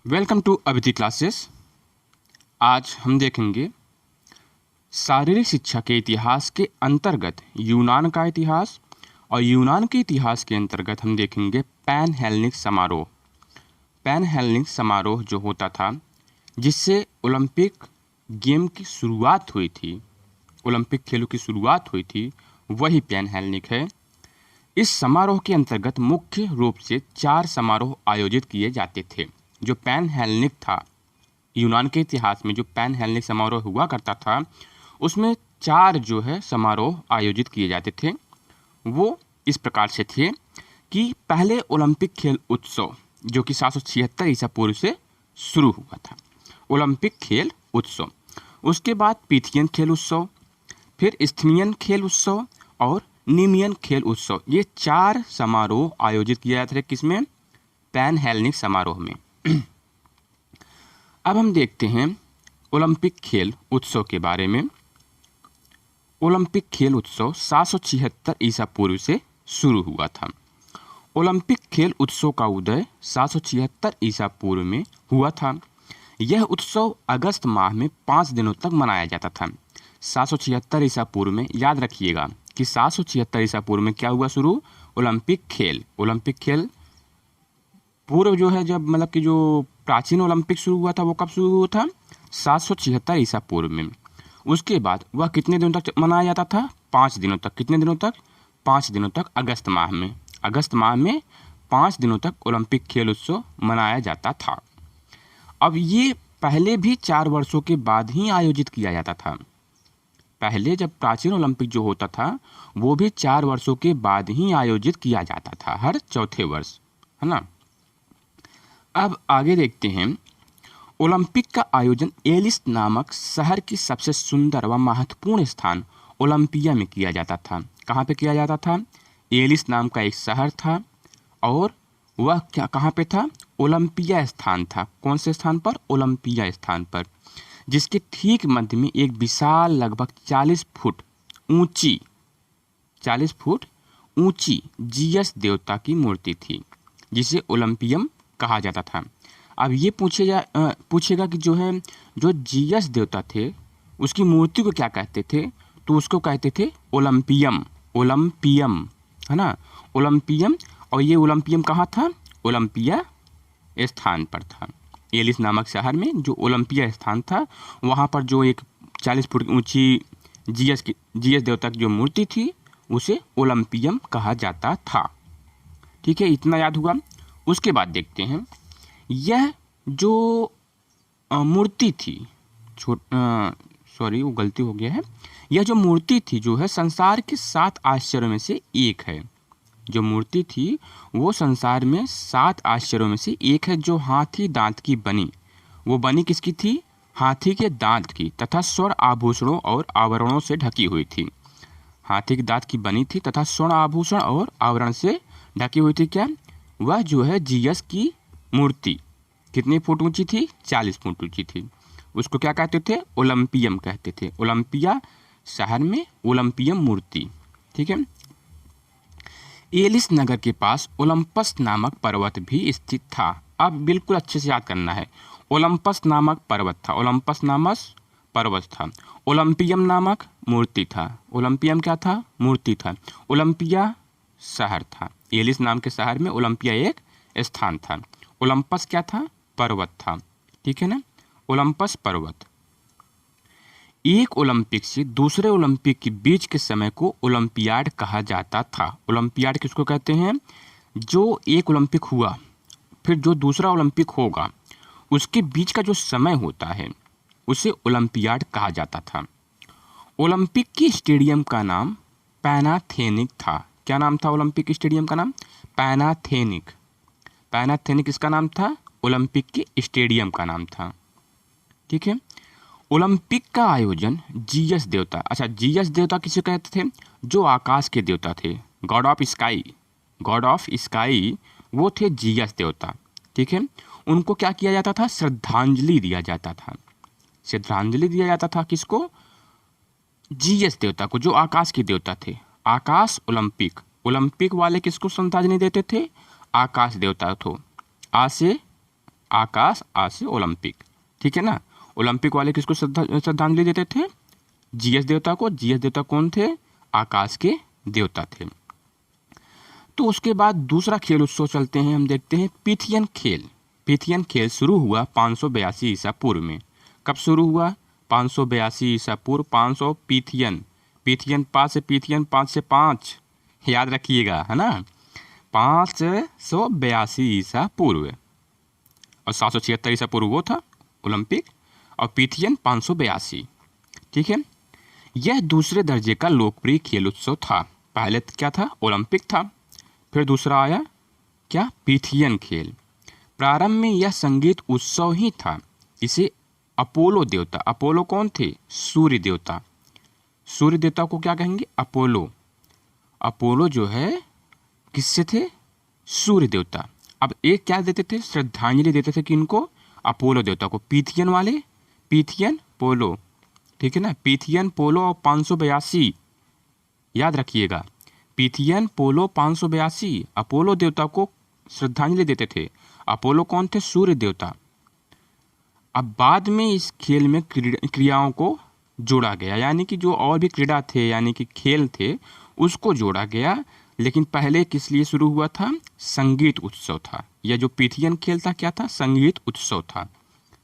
Welcome to अभिति classes. आज हम देखेंगे शारीरिक शिक्षा के इतिहास के अंतर्गत यूनान का इतिहास, और यूनान के इतिहास के अंतर्गत हम देखेंगे पैन हेलेनिक समारोह। पैन हेलेनिक समारोह जो होता था, जिससे ओलंपिक गेम की शुरुआत हुई थी, ओलंपिक खेलों की शुरुआत हुई थी, वही पैन हेलेनिक है। इस समारोह के अंतर्गत मुख्य रूप से 4 समारोह आयोजित किए जाते थे। जो पैन हेलेनिक था, यूनान के इतिहास में जो पैन हेलेनिक समारोह हुआ करता था, उसमें 4 जो है समारोह आयोजित किए जाते थे। वो इस प्रकार से थे कि पहले ओलंपिक खेल उत्सव जो कि 776 ईसा पूर्व से शुरू हुआ था, ओलंपिक खेल उत्सव। उसके बाद पिथियन खेल उत्सव, फिर स्थिनियन खेल उत्सव और नीमियन खेल उत्सव। ये 4 समारोह आयोजित किए जाते थे किसमें? पैन हेलेनिक समारोह में। अब हम देखते हैं ओलंपिक खेल उत्सव के बारे में। ओलंपिक खेल उत्सव 776 ईसा पूर्व से शुरू हुआ था। ओलंपिक खेल उत्सव का उदय 776 ईसा पूर्व में हुआ था। यह उत्सव अगस्त माह में 5 दिनों तक मनाया जाता था। 776 ईसा पूर्व में याद रखिएगा कि 776 ईसा पूर्व में क्या हुआ शुरू? ओलंपिक खेल। ओलंपिक खेल पूर्व जो है, जब मतलब कि जो प्राचीन ओलंपिक शुरू हुआ था, वो कब शुरू हुआ था? 776 ईसा पूर्व में। उसके बाद वह कितने दिनों तक मनाया जाता था? 5 दिनों तक। कितने दिनों तक? 5 दिनों तक। अगस्त माह में। अगस्त माह में 5 दिनों तक ओलंपिक खेल उत्सव मनाया जाता था। अब ये पहले भी 4 वर्षों के बाद ही आयोजित किया जाता था। पहले जब प्राचीन ओलंपिक जो होता था, वो भी 4 वर्षों के बाद ही आयोजित किया जाता था, हर चौथे वर्ष, है ना। अब आगे देखते हैं। ओलंपिक का आयोजन एलिस नामक शहर की सबसे सुंदर व महत्वपूर्ण स्थान ओलंपिया में किया जाता था। कहाँ पे किया जाता था? एलिस नाम का एक शहर था, और वह क्या कहाँ पे था? ओलंपिया स्थान था। कौन से स्थान पर? ओलंपिया स्थान पर, जिसके ठीक मध्य में एक विशाल लगभग 40 फुट ऊंची 40 फुट ऊंची जीयस देवता की मूर्ति थी, जिसे ओलंपियम कहा जाता था। अब ये पूछेगा कि जो जीयस देवता थे, उसकी मूर्ति को क्या कहते थे? तो उसको कहते थे ओलंपियम। ओलंपियम, है ना, ओलंपियम। और ये ओलंपियम कहाँ था? ओलंपिया स्थान पर था। एलिस नामक शहर में जो ओलंपिया स्थान था, वहाँ पर जो एक 40 फुट ऊंची जीयस देवता की जो मूर्ति थी, उसे ओलंपियम कहा जाता था। ठीक है, इतना याद हुआ। उसके बाद देखते हैं, यह जो मूर्ति थी, सॉरी वो गलती हो गया है। यह जो मूर्ति थी जो है संसार के 7 आश्चर्यों में से एक है। जो मूर्ति थी वो संसार में 7 आश्चर्यों में से एक है, जो हाथी दांत की बनी। वो बनी किसकी थी? हाथी के दांत की, तथा स्वर्ण आभूषणों और आवरणों से ढकी हुई थी। हाथी के दांत की बनी थी तथा स्वर्ण आभूषण और आवरण से ढकी हुई थी। क्या? वह जो है जीयस की मूर्ति कितनी फुट ऊंची थी? 40 फुट ऊंची थी। उसको क्या कहते थे? ओलंपियम कहते थे। ओलंपिया शहर में ओलंपियम मूर्ति। ठीक है। एलिस नगर के पास ओलंपस नामक पर्वत भी स्थित था। अब बिल्कुल अच्छे से याद करना है। ओलंपस नामक पर्वत था, ओलंपस नामक पर्वत था। ओलंपियम नामक मूर्ति था। ओलंपियम क्या था? मूर्ति था। ओलंपिया शहर था। एलिस नाम के शहर में ओलंपिया एक स्थान था। ओलंपस क्या था? पर्वत था। ठीक है ना, ओलंपस पर्वत। एक ओलंपिक से दूसरे ओलंपिक के बीच के समय को ओलंपियाड कहा जाता था। ओलंपियाड किसको कहते हैं? जो एक ओलंपिक हुआ, फिर जो दूसरा ओलंपिक होगा, उसके बीच का जो समय होता है, उसे ओलंपियाड कहा जाता था। ओलंपिक के स्टेडियम का नाम पैनाथेनिक था। क्या नाम था ओलंपिक स्टेडियम का नाम? पैनाथेनिक। पैनाथेनिक इसका नाम था, ओलंपिक के स्टेडियम का नाम था। ठीक है। ओलंपिक का आयोजन जीयस देवता, अच्छा जीयस देवता किसे कहते थे? जो आकाश के देवता थे, God of sky. God of sky वो थे जीयस देवता। ठीक है। उनको क्या किया जाता था? श्रद्धांजलि दिया जाता था। श्रद्धांजलि दिया जाता था किसको? जीयस देवता को, जो आकाश के देवता थे। आकाश ओलंपिक, ओलंपिक वाले किसको श्रद्धांजलि देते थे? आकाश देवता को। आ से आकाश आज से ओलंपिक, ठीक है ना। ओलंपिक वाले किसको श्रद्धांजलि देते थे? जीएस देवता को। जीएस देवता कौन थे? आकाश के देवता थे। तो उसके बाद दूसरा खेल उत्सव चलते हैं, हम देखते हैं पिथियन खेल। पिथियन खेल शुरू हुआ 582 ईसा पूर्व में। कब शुरू हुआ? 582 ईसा पूर्व। 500 पिथियन, पिथियन 5 से पिथियन 5 से 5 याद रखिएगा, है ना। 582 ईसा पूर्व और 776 ईसा पूर्व वो था ओलंपिक, और पिथियन 582, ठीक है। यह दूसरे दर्जे का लोकप्रिय खेल उत्सव था। पहले क्या था? ओलंपिक था। फिर दूसरा आया क्या? पिथियन खेल। प्रारंभ में यह संगीत उत्सव ही था। इसे अपोलो देवता, अपोलो कौन थे? सूर्य देवता। सूर्य देवता को क्या कहेंगे? अपोलो। अपोलो जो है किससे थे? सूर्य देवता। अब एक क्या देते थे? श्रद्धांजलि देते थे कि इनको अपोलो देवता को। पिथियन वाले, पिथियन पोलो, ठीक है ना। पिथियन पोलो और 582 याद रखिएगा। पिथियन पोलो 582 अपोलो देवता को श्रद्धांजलि देते थे। अपोलो कौन थे? सूर्य देवता। अब बाद में इस खेल में क्रियाओं को जोड़ा गया, यानी कि जो और भी क्रीड़ा थे यानी कि खेल थे उसको जोड़ा गया। लेकिन पहले किस लिए शुरू हुआ था? संगीत उत्सव था। यह जो पिथियन खेल था क्या था? संगीत उत्सव था,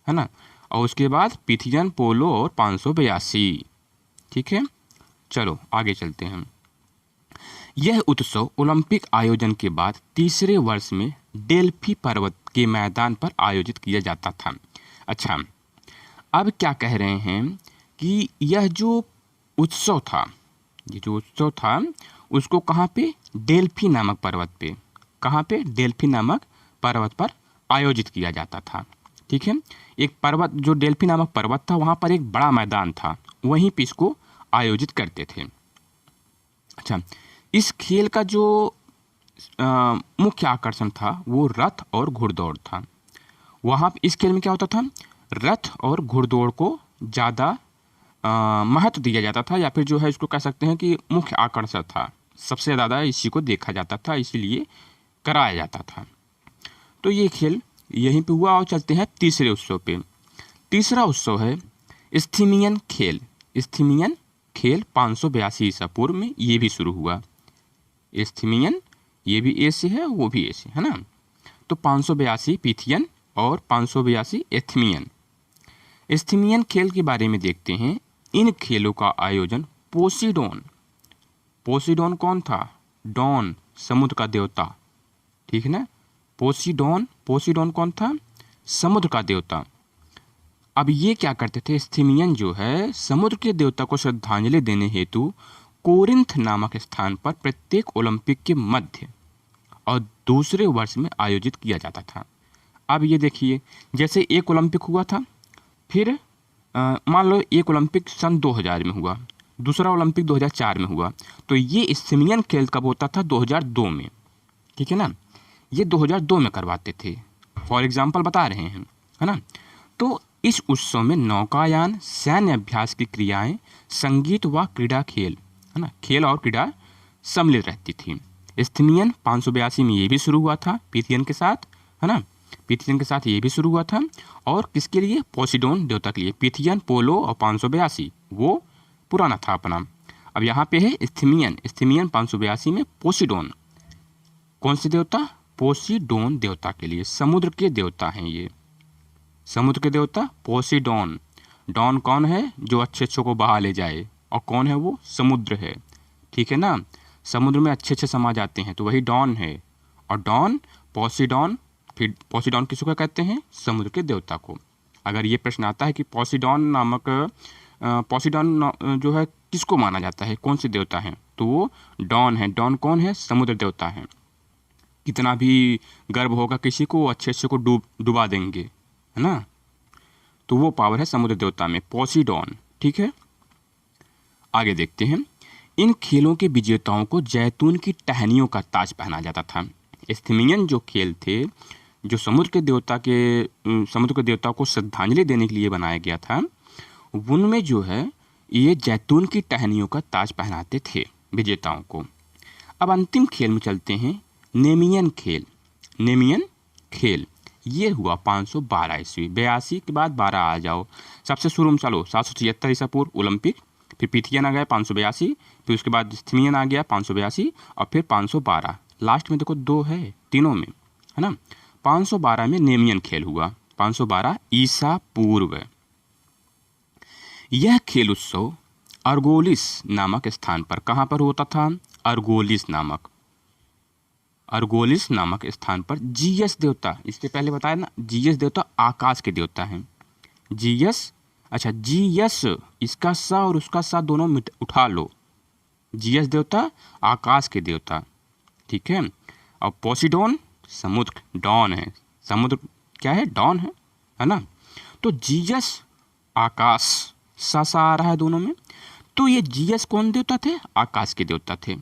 है ना। और उसके बाद पिथियन पोलो और 582, ठीक है। चलो आगे चलते हैं। यह उत्सव ओलंपिक आयोजन के बाद तीसरे वर्ष में डेल्फी पर्वत के मैदान पर आयोजित किया जाता था। अच्छा, अब क्या कह रहे हैं कि यह जो उत्सव था, ये जो उत्सव था उसको कहाँ पे? डेल्फी नामक पर्वत पे। कहाँ पे? डेल्फी नामक पर्वत पर आयोजित किया जाता था, ठीक है। एक पर्वत जो डेल्फी नामक पर्वत था वहाँ पर एक बड़ा मैदान था, वहीं पे इसको आयोजित करते थे। अच्छा, इस खेल का जो मुख्य आकर्षण था वो रथ और घुड़दौड़ था। वहाँ इस खेल में क्या होता था? रथ और घुड़दौड़ को ज़्यादा महत्व दिया जाता था, या फिर जो है इसको कह सकते हैं कि मुख्य आकर्षण था। सबसे ज़्यादा इसी को देखा जाता था, इसीलिए कराया जाता था। तो ये खेल यहीं पे हुआ। और चलते हैं तीसरे उत्सव पे। तीसरा उत्सव है इस्थीमियन खेल। इस्थीमियन खेल 582 ईसा पूर्व में ये भी शुरू हुआ। इस्थीमियन, ये भी ए से है, वो भी ए से है ना। तो 582 पिथियन और 582 एथमियन। इस्थीमियन खेल के बारे में देखते हैं। इन खेलों का आयोजन पोसीडोन, पोसीडोन कौन था? डॉन, समुद्र का देवता, ठीक है ना। पोसीडोन, पोसीडोन कौन था? समुद्र का देवता। अब ये क्या करते थे? इस्थीमियन जो है समुद्र के देवता को श्रद्धांजलि देने हेतु कोरिंथ नामक स्थान पर प्रत्येक ओलंपिक के मध्य और दूसरे वर्ष में आयोजित किया जाता था। अब ये देखिए, जैसे एक ओलंपिक हुआ था, फिर मान लो एक ओलंपिक सन 2000 में हुआ, दूसरा ओलंपिक 2004 में हुआ, तो ये इस्थीमियन खेल कब होता था? 2002 में, ठीक है ना। ये 2002 में करवाते थे, फॉर एग्जाम्पल बता रहे हैं, है ना। तो इस उत्सव में नौकायान, सैन्य अभ्यास की क्रियाएं, संगीत व क्रीड़ा खेल, है ना, खेल और क्रीड़ा सम्मिलित रहती थी। इस्थीमियन 582 में ये भी शुरू हुआ था पिथियन के साथ, है ना। पिथियन के साथ ये भी शुरू हुआ था, और किसके लिए? पोसीडोन देवता के लिए। पिथियन, पोलो और 582 वो पुराना था अपना। अब यहाँ पे है इस्थीमियन। इस्थीमियन 582 में पोसीडोन, कौन से देवता? पोसीडोन देवता के लिए। समुद्र के देवता हैं ये, समुद्र के देवता पोसीडोन। डॉन कौन है? जो अच्छे अच्छों को बहा ले जाए, और कौन है वो? समुद्र है, ठीक है ना। समुद्र में अच्छे अच्छे समा जाते हैं तो वही डॉन है। और डॉन, पोसीडोन, फिर पोसीडोन किसको कहते हैं? समुद्र के देवता को। अगर ये प्रश्न आता है कि पोसीडोन नामक पोसीडोन जो है किसको माना जाता है, कौन से देवता हैं, तो वो डॉन है। डॉन कौन है? समुद्र देवता है। कितना भी गर्व होगा किसी को, अच्छे अच्छे को डुबा देंगे, है ना। तो वो पावर है समुद्र देवता में, पोसीडोन, ठीक है। आगे देखते हैं। इन खेलों के विजेताओं को जैतून की टहनियों का ताज पहना जाता था। इस्थीमियन जो खेल थे, जो समुद्र के देवता को श्रद्धांजलि देने के लिए बनाया गया था, उनमें जो है ये जैतून की टहनियों का ताज पहनाते थे विजेताओं को। अब अंतिम खेल में चलते हैं, नेमियन खेल। नेमियन खेल ये हुआ 512 ईस्वी। 82 के बाद 12 आ जाओ, सबसे शुरू में चलो 776 ईसा पूर्व ओलंपिक, फिर पिथियन आ गया 582, फिर उसके बाद स्थिमियन आ गया 582 और फिर 512। लास्ट में देखो 2 है तीनों में, है ना। 512 में नेमियन खेल हुआ, 512 ईसा पूर्व। यह खेल उत्सव अर्गोलिस नामक स्थान पर, कहाँ पर होता था? अर्गोलिस नामक स्थान पर। जीएस देवता, इससे पहले बताया ना, जीएस देवता आकाश के देवता हैं। जीएस, अच्छा जीएस, इसका सा और उसका सा दोनों उठा लो। जीएस देवता आकाश के देवता, ठीक है। और पोसिडोन समुद्र, डॉन है, समुद्र क्या है? डॉन है ना। तो जीएस आकाश, सा आ रहा है दोनों में। तो ये जीएस कौन देवता थे? आकाश के देवता थे।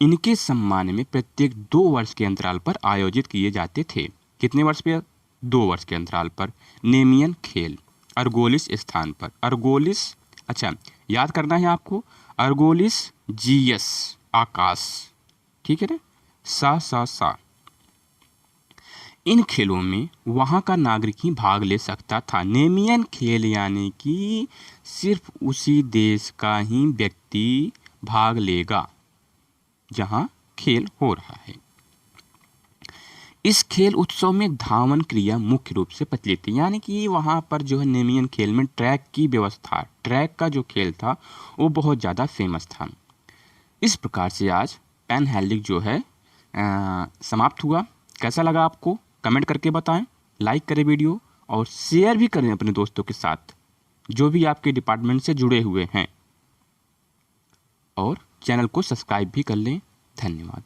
इनके सम्मान में प्रत्येक 2 वर्ष के अंतराल पर आयोजित किए जाते थे। कितने वर्ष पे? 2 वर्ष के अंतराल पर नेमियन खेल अर्गोलिस स्थान पर। अर्गोलिस, अच्छा याद करना है आपको, अर्गोलिस जीएस आकाश, ठीक है ना, सा। इन खेलों में वहाँ का नागरिक ही भाग ले सकता था। नेमियन खेल यानी कि सिर्फ उसी देश का ही व्यक्ति भाग लेगा जहाँ खेल हो रहा है। इस खेल उत्सव में धावन क्रिया मुख्य रूप से प्रचलित थी, यानी कि वहाँ पर जो है नेमियन खेल में ट्रैक की व्यवस्था, ट्रैक का जो खेल था वो बहुत ज़्यादा फेमस था। इस प्रकार से आज पेनहेलिक जो है समाप्त हुआ। कैसा लगा आपको? कमेंट करके बताएं, लाइक करें वीडियो और शेयर भी करें अपने दोस्तों के साथ जो भी आपके डिपार्टमेंट से जुड़े हुए हैं, और चैनल को सब्सक्राइब भी कर लें। धन्यवाद।